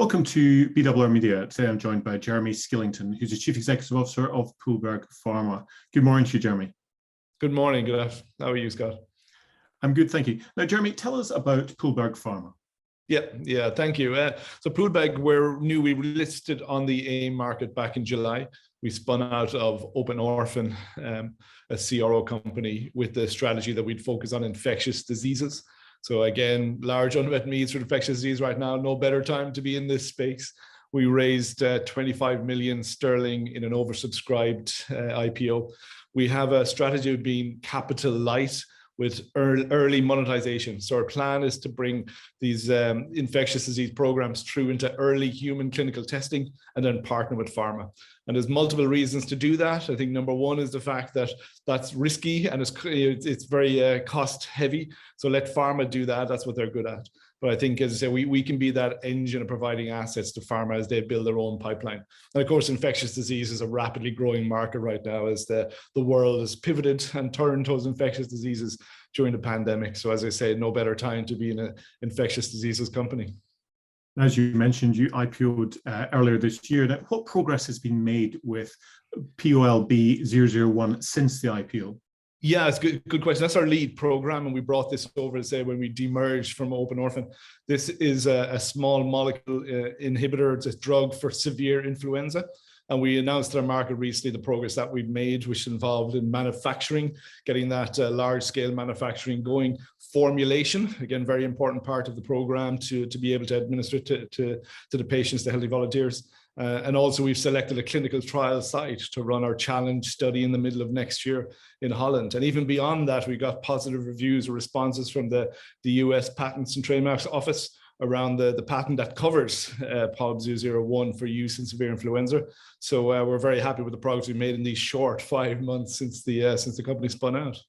Welcome to BRR Media. Today I'm joined by Jeremy Skillington, who's the Chief Executive Officer of Poolbeg Pharma. Good morning to you, Jeremy. Good morning. Good afternoon. How are you, Scott? I'm good, thank you. Now, Jeremy, tell us about Poolbeg Pharma. Yeah, thank you. So Poolbeg, we listed on the AIM market back in July. We spun out of Open Orphan, a CRO company, with the strategy that we'd focus on infectious diseases. So again, large unmet needs for infectious disease right now. No better time to be in this space. We raised 25 million sterling in an oversubscribed IPO. We have a strategy of being capital light with early monetization. So our plan is to bring these infectious disease programs through into early human clinical testing and then partner with pharma. And there's multiple reasons to do that. I think number one is the fact that that's risky and it's very cost heavy. So let pharma do that. That's what they're good at. But I think, as I say, we can be that engine of providing assets to pharma as they build their own pipeline. And of course, infectious disease is a rapidly growing market right now as the world has pivoted and turned towards infectious diseases during the pandemic. So as I say, no better time to be in an infectious diseases company. As you mentioned, you IPO'd earlier this year. Now, what progress has been made with Poolbeg 001 since the IPO? Yeah, it's good question. That's our lead program, and we brought this over to say when we demerged from Open Orphan. This is a small molecule inhibitor. It's a drug for severe influenza. And we announced to the market recently the progress that we've made, which involved in manufacturing, getting that large-scale manufacturing going. Formulation, again, very important part of the program to be able to administer to the patients, the healthy volunteers. And also we've selected a clinical trial site to run our challenge study in the middle of next year in Holland. And even beyond that, we got positive reviews or responses from the US Patents and Trademarks Office around the patent that covers Poolbeg 001 for use in severe influenza. So we're very happy with the progress we made in these short 5 months since the company spun out.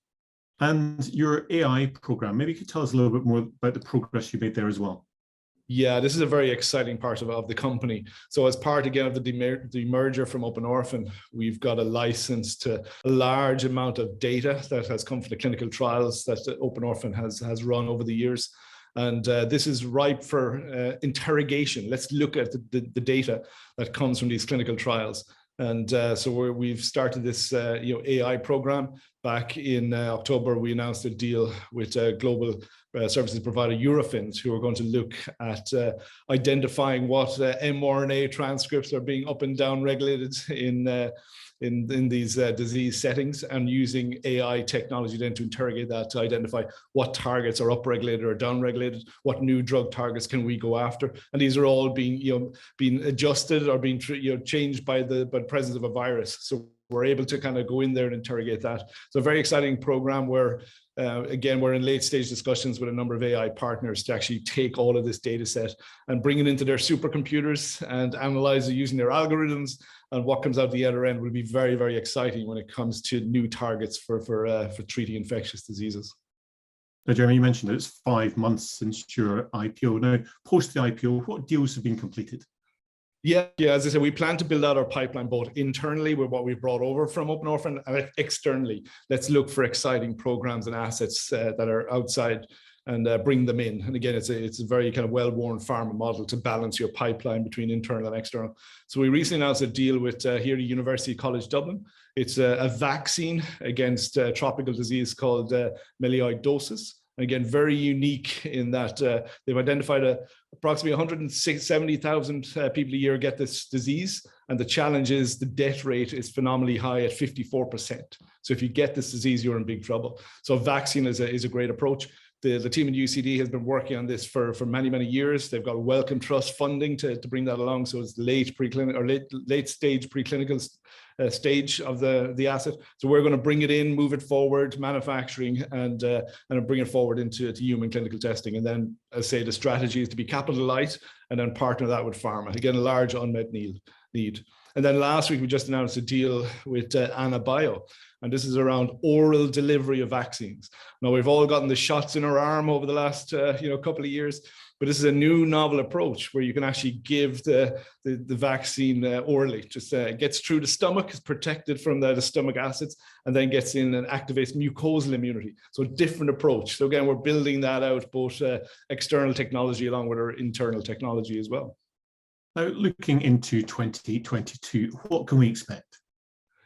And your AI program, maybe you could tell us a little bit more about the progress you made there as well. Yeah, this is a very exciting part of the company. So as part, again, of the merger from Open Orphan, we've got a license to a large amount of data that has come from the clinical trials that Open Orphan has run over the years. And this is ripe for interrogation. Let's look at the data that comes from these clinical trials. And so we've started this AI program. Back in October, we announced a deal with global services provider Eurofins, who are going to look at identifying what mRNA transcripts are being up and down regulated in these disease settings, and using AI technology then to interrogate that to identify what targets are upregulated or downregulated, what new drug targets can we go after, and these are all being adjusted or being changed by the presence of a virus. So we're able to kind of go in there and interrogate that. So a very exciting program where, again, we're in late stage discussions with a number of AI partners to actually take all of this data set and bring it into their supercomputers and analyze it using their algorithms. And what comes out the other end will be very, very exciting when it comes to new targets for treating infectious diseases. Now, Jeremy, you mentioned that it's 5 months since your IPO. Now, post the IPO, what deals have been completed? Yeah, as I said, we plan to build out our pipeline both internally with what we've brought over from Open Orphan and externally. Let's look for exciting programs and assets that are outside and bring them in. And again, it's a very kind of well-worn pharma model to balance your pipeline between internal and external. So we recently announced a deal with here at University College Dublin. It's a vaccine against a tropical disease called melioidosis. Again, very unique in that they've identified approximately 170,000 people a year get this disease. And the challenge is the death rate is phenomenally high at 54%. So if you get this disease, you're in big trouble. So vaccine is a great approach. The team at UCD has been working on this for many, many years. They've got Wellcome Trust funding to bring that along. So it's late stage preclinical stage of the asset. So we're going to bring it in, move it forward, manufacturing, and bring it forward into human clinical testing. And then, as I say, the strategy is to be capital light and then partner that with pharma. Again, a large unmet need. And then last week, we just announced a deal with AnaBio, and this is around oral delivery of vaccines. Now, we've all gotten the shots in our arm over the last couple of years, but this is a new novel approach where you can actually give the vaccine orally. Just gets through the stomach, is protected from the stomach acids, and then gets in and activates mucosal immunity. So a different approach. So again, we're building that out, both external technology along with our internal technology as well. Now, looking into 2022, what can we expect?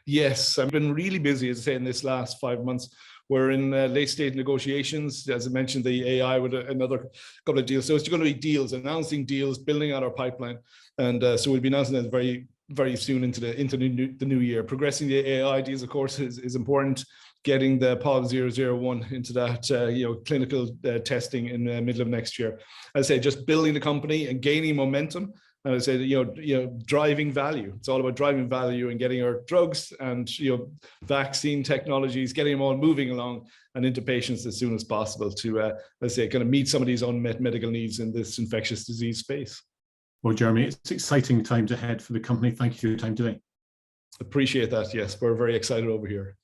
Yes, I've been really busy, as I say, in this last 5 months. We're in late stage negotiations. As I mentioned, the AI with another couple of deals. So it's going to be deals, announcing deals, building out our pipeline. And so we'll be announcing that very, very soon into the new year. Progressing the AI deals, of course, is important. Getting the POL001 into that clinical testing in the middle of next year. As I say, just building the company and gaining momentum. And I say, driving value. It's all about driving value and getting our drugs and vaccine technologies, getting them all moving along and into patients as soon as possible to, let's say, kind of meet some of these unmet medical needs in this infectious disease space. Well, Jeremy, it's exciting times ahead for the company. Thank you for your time today. Appreciate that. Yes, we're very excited over here.